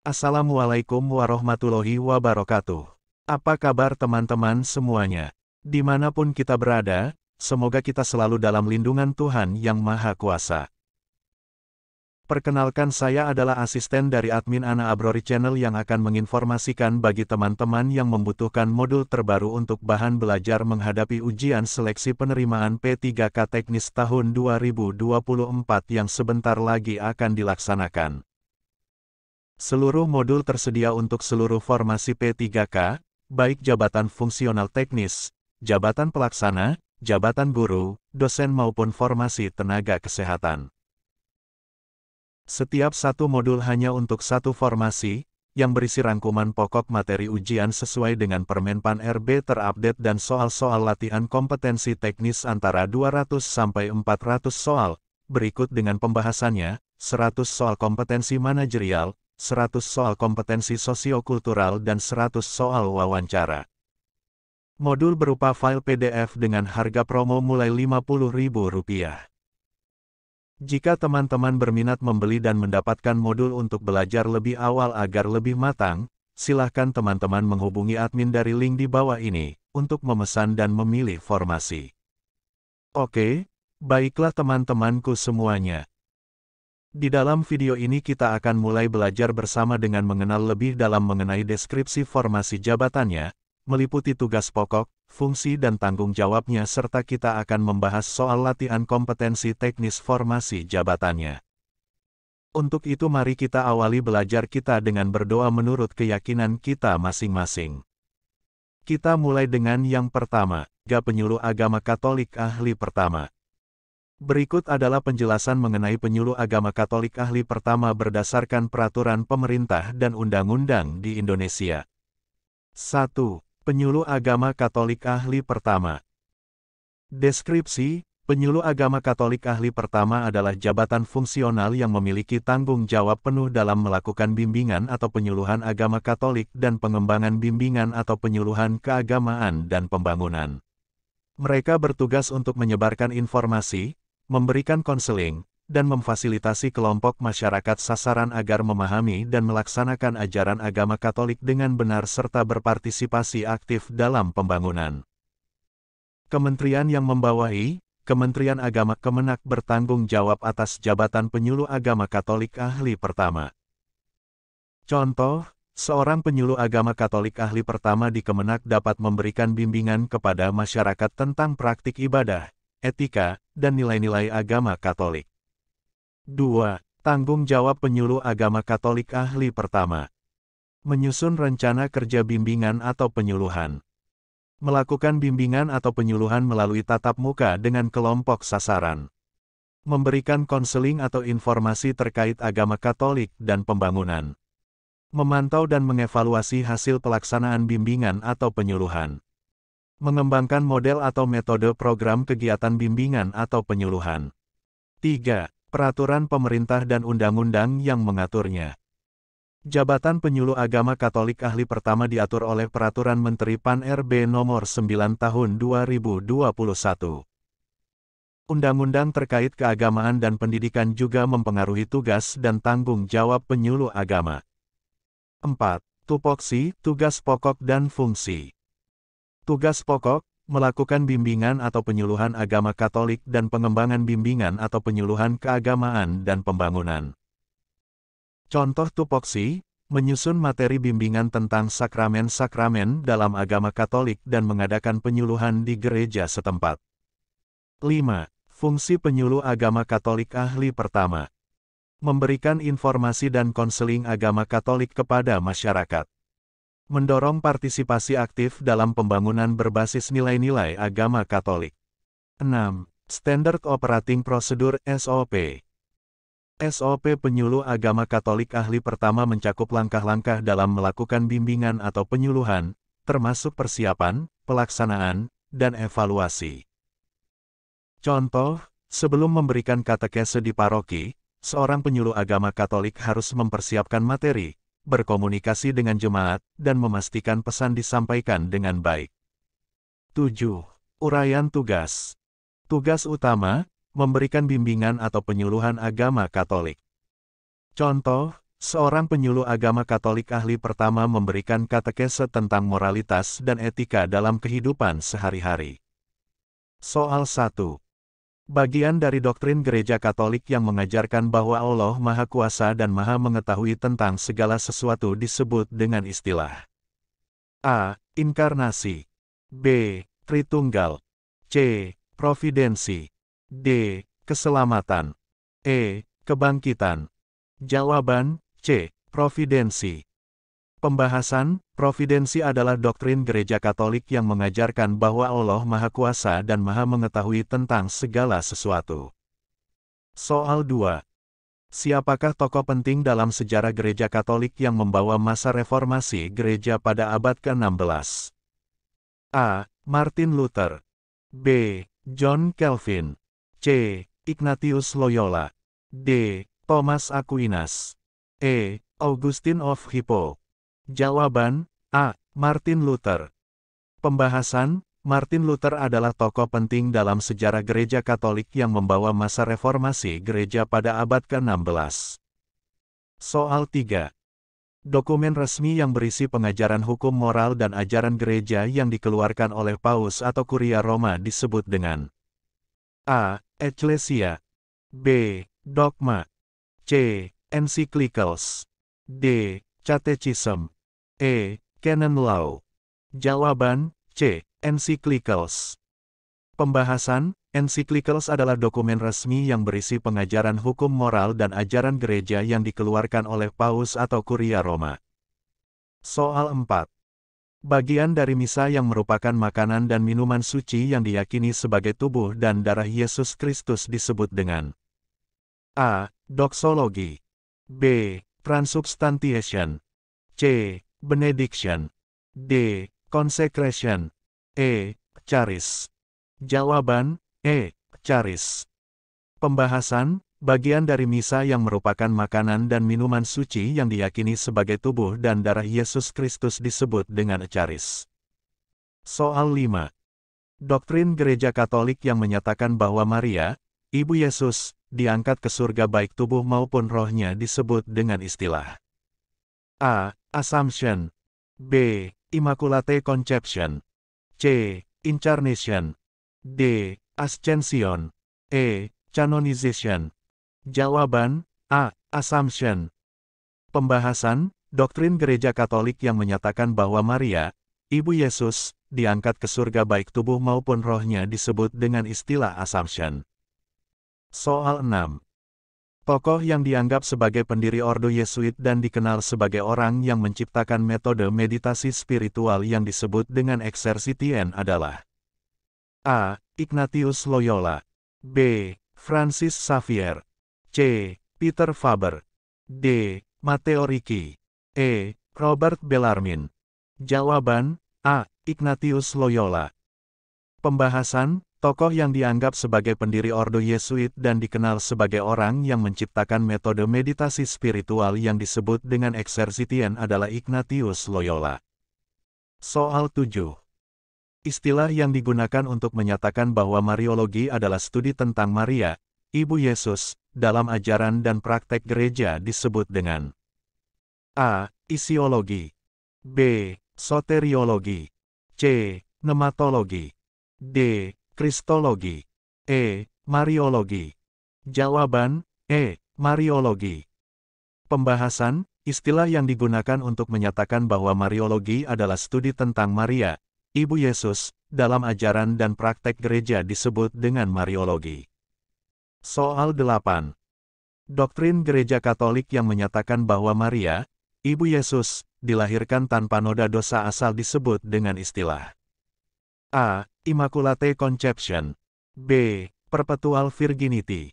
Assalamualaikum warahmatullahi wabarakatuh. Apa kabar teman-teman semuanya? Dimanapun kita berada, semoga kita selalu dalam lindungan Tuhan Yang Maha Kuasa. Perkenalkan, saya adalah asisten dari admin Ana Abrori Channel yang akan menginformasikan bagi teman-teman yang membutuhkan modul terbaru untuk bahan belajar menghadapi ujian seleksi penerimaan P3K Teknis tahun 2024 yang sebentar lagi akan dilaksanakan. Seluruh modul tersedia untuk seluruh formasi P3K, baik jabatan fungsional teknis, jabatan pelaksana, jabatan guru, dosen maupun formasi tenaga kesehatan. Setiap satu modul hanya untuk satu formasi, yang berisi rangkuman pokok materi ujian sesuai dengan Permenpan RB terupdate dan soal-soal latihan kompetensi teknis antara 200 sampai 400 soal, berikut dengan pembahasannya, 100 soal kompetensi manajerial, 100 soal kompetensi sosiokultural dan 100 soal wawancara. Modul berupa file PDF dengan harga promo mulai Rp50.000. Jika teman-teman berminat membeli dan mendapatkan modul untuk belajar lebih awal agar lebih matang, silahkan teman-teman menghubungi admin dari link di bawah ini, untuk memesan dan memilih formasi. Oke, baiklah teman-temanku semuanya. Di dalam video ini kita akan mulai belajar bersama dengan mengenal lebih dalam mengenai deskripsi formasi jabatannya, meliputi tugas pokok, fungsi dan tanggung jawabnya serta kita akan membahas soal latihan kompetensi teknis formasi jabatannya. Untuk itu mari kita awali belajar kita dengan berdoa menurut keyakinan kita masing-masing. Kita mulai dengan yang pertama, Penyuluh Agama Katolik Ahli Pertama. Berikut adalah penjelasan mengenai penyuluh agama Katolik ahli pertama berdasarkan peraturan pemerintah dan undang-undang di Indonesia. 1. Penyuluh agama Katolik ahli pertama. Deskripsi, penyuluh agama Katolik ahli pertama adalah jabatan fungsional yang memiliki tanggung jawab penuh dalam melakukan bimbingan atau penyuluhan agama Katolik dan pengembangan bimbingan atau penyuluhan keagamaan dan pembangunan. Mereka bertugas untuk menyebarkan informasi, memberikan konseling, dan memfasilitasi kelompok masyarakat sasaran agar memahami dan melaksanakan ajaran agama Katolik dengan benar serta berpartisipasi aktif dalam pembangunan. Kementerian yang membawahi, Kementerian Agama Kemenak bertanggung jawab atas jabatan penyuluh agama Katolik ahli pertama. Contoh, seorang penyuluh agama Katolik ahli pertama di Kemenak dapat memberikan bimbingan kepada masyarakat tentang praktik ibadah, etika, dan nilai-nilai agama Katolik. 2. Tanggung jawab penyuluh agama Katolik ahli pertama. Menyusun rencana kerja bimbingan atau penyuluhan. Melakukan bimbingan atau penyuluhan melalui tatap muka dengan kelompok sasaran. Memberikan konseling atau informasi terkait agama Katolik dan pembangunan. Memantau dan mengevaluasi hasil pelaksanaan bimbingan atau penyuluhan. Mengembangkan model atau metode program kegiatan bimbingan atau penyuluhan. 3. Peraturan pemerintah dan undang-undang yang mengaturnya. Jabatan penyuluh agama Katolik ahli pertama diatur oleh Peraturan Menteri Pan-RB Nomor 9 Tahun 2021. Undang-undang terkait keagamaan dan pendidikan juga mempengaruhi tugas dan tanggung jawab penyuluh agama. 4. Tupoksi, tugas pokok dan fungsi. Tugas pokok, melakukan bimbingan atau penyuluhan agama Katolik dan pengembangan bimbingan atau penyuluhan keagamaan dan pembangunan. Contoh tupoksi, menyusun materi bimbingan tentang sakramen-sakramen dalam agama Katolik dan mengadakan penyuluhan di gereja setempat. 5. Fungsi penyuluh agama Katolik ahli pertama. Memberikan informasi dan konseling agama Katolik kepada masyarakat. Mendorong partisipasi aktif dalam pembangunan berbasis nilai-nilai agama Katolik. 6. Standard Operating Procedure (SOP). SOP penyuluh agama Katolik ahli pertama mencakup langkah-langkah dalam melakukan bimbingan atau penyuluhan, termasuk persiapan, pelaksanaan, dan evaluasi. Contoh, sebelum memberikan katekese di paroki, seorang penyuluh agama Katolik harus mempersiapkan materi, berkomunikasi dengan jemaat, dan memastikan pesan disampaikan dengan baik. 7. Uraian tugas. Tugas utama, memberikan bimbingan atau penyuluhan agama Katolik. Contoh, Seorang penyuluh agama Katolik ahli pertama memberikan katekese tentang moralitas dan etika dalam kehidupan sehari-hari. Soal 1. Bagian dari doktrin Gereja Katolik yang mengajarkan bahwa Allah Maha Kuasa dan Maha Mengetahui tentang segala sesuatu disebut dengan istilah A. Inkarnasi, B. Tritunggal, C. Providensi, D. Keselamatan, E. Kebangkitan. Jawaban C. Providensi. Pembahasan, providensi adalah doktrin Gereja Katolik yang mengajarkan bahwa Allah Maha Kuasa dan Maha Mengetahui tentang segala sesuatu. Soal 2. Siapakah tokoh penting dalam sejarah Gereja Katolik yang membawa masa reformasi gereja pada abad ke-16? A. Martin Luther, B. John Calvin, C. Ignatius Loyola, D. Thomas Aquinas, E. Augustine of Hippo. Jawaban A. Martin Luther. Pembahasan, Martin Luther adalah tokoh penting dalam sejarah Gereja Katolik yang membawa masa reformasi gereja pada abad ke-16. Soal 3. Dokumen resmi yang berisi pengajaran hukum moral dan ajaran gereja yang dikeluarkan oleh Paus atau Kuria Roma disebut dengan A. Ecclesia, B. Dogma, C. Encyclicals, D. Catechism, E. Canon Law. Jawaban C. Encyclicals. Pembahasan, Encyclicals adalah dokumen resmi yang berisi pengajaran hukum moral dan ajaran gereja yang dikeluarkan oleh Paus atau Kuria Roma. Soal 4. Bagian dari misa yang merupakan makanan dan minuman suci yang diyakini sebagai tubuh dan darah Yesus Kristus disebut dengan A. Doxologi, B. Transubstantiation, C. Benediction, D. Consecration, E. Charis. Jawaban E. Charis. Pembahasan, bagian dari misa yang merupakan makanan dan minuman suci yang diyakini sebagai tubuh dan darah Yesus Kristus disebut dengan charis. Soal 5. Doktrin Gereja Katolik yang menyatakan bahwa Maria, Ibu Yesus, diangkat ke surga baik tubuh maupun rohnya disebut dengan istilah A. Assumption, B. Immaculate Conception, C. Incarnation, D. Ascension, E. Canonization. Jawaban A. Assumption. Pembahasan, doktrin Gereja Katolik yang menyatakan bahwa Maria, Ibu Yesus, diangkat ke surga baik tubuh maupun rohnya disebut dengan istilah Assumption. Soal 6. Tokoh yang dianggap sebagai pendiri Ordo Yesuit dan dikenal sebagai orang yang menciptakan metode meditasi spiritual yang disebut dengan exercitien adalah A. Ignatius Loyola, B. Francis Xavier, C. Peter Faber, D. Matteo Ricci, E. Robert Bellarmine. Jawaban A. Ignatius Loyola. Pembahasan, tokoh yang dianggap sebagai pendiri Ordo Yesuit dan dikenal sebagai orang yang menciptakan metode meditasi spiritual yang disebut dengan exercitien adalah Ignatius Loyola. Soal 7. Istilah yang digunakan untuk menyatakan bahwa Mariologi adalah studi tentang Maria, Ibu Yesus, dalam ajaran dan praktek gereja disebut dengan A. Isiologi, B. Soteriologi, C. Nematologi, D. Kristologi, E. Mariologi. Jawaban E. Mariologi. Pembahasan, istilah yang digunakan untuk menyatakan bahwa Mariologi adalah studi tentang Maria, Ibu Yesus, dalam ajaran dan praktek gereja disebut dengan Mariologi. Soal 8. Doktrin Gereja Katolik yang menyatakan bahwa Maria, Ibu Yesus, dilahirkan tanpa noda dosa asal disebut dengan istilah A. Immaculate Conception, B. Perpetual Virginity,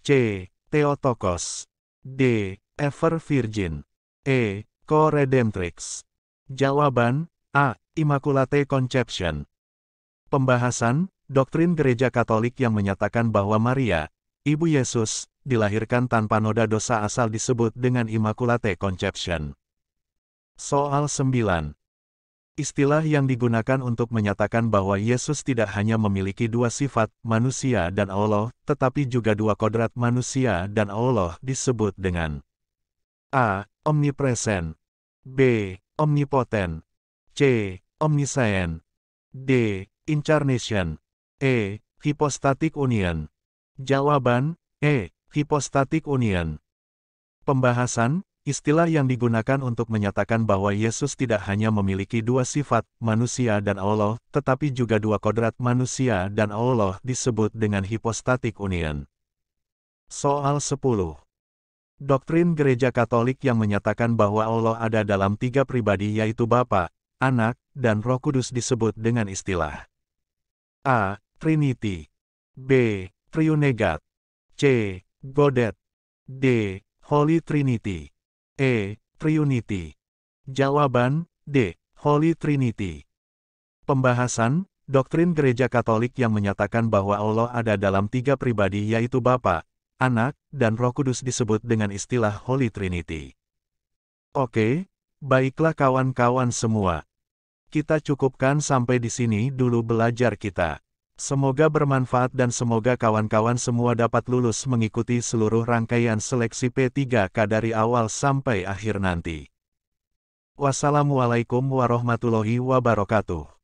C. Theotokos, D. Ever Virgin, E. Co-Redemptrix. Jawaban A. Immaculate Conception. Pembahasan, doktrin Gereja Katolik yang menyatakan bahwa Maria, Ibu Yesus, dilahirkan tanpa noda dosa asal disebut dengan Immaculate Conception. Soal 9. Istilah yang digunakan untuk menyatakan bahwa Yesus tidak hanya memiliki dua sifat, manusia dan Allah, tetapi juga dua kodrat manusia dan Allah disebut dengan A. Omnipresent. B. Omnipotent. C. Omniscient. D. Incarnation. E. Hypostatic union. Jawaban, E. Hypostatic union. Pembahasan, istilah yang digunakan untuk menyatakan bahwa Yesus tidak hanya memiliki dua sifat, manusia dan Allah, tetapi juga dua kodrat manusia dan Allah disebut dengan hypostatic union. Soal 10. Doktrin Gereja Katolik yang menyatakan bahwa Allah ada dalam tiga pribadi yaitu Bapa, Anak, dan Roh Kudus disebut dengan istilah A. Trinity. B. Triunegat. C. Godhead. D. Holy Trinity. E. Triunity. Jawaban, D. Holy Trinity. Pembahasan, doktrin Gereja Katolik yang menyatakan bahwa Allah ada dalam tiga pribadi yaitu Bapa, Anak, dan Roh Kudus disebut dengan istilah Holy Trinity. Oke, baiklah kawan-kawan semua. Kita cukupkan sampai di sini dulu belajar kita. Semoga bermanfaat dan semoga kawan-kawan semua dapat lulus mengikuti seluruh rangkaian seleksi P3K dari awal sampai akhir nanti. Wassalamualaikum warahmatullahi wabarakatuh.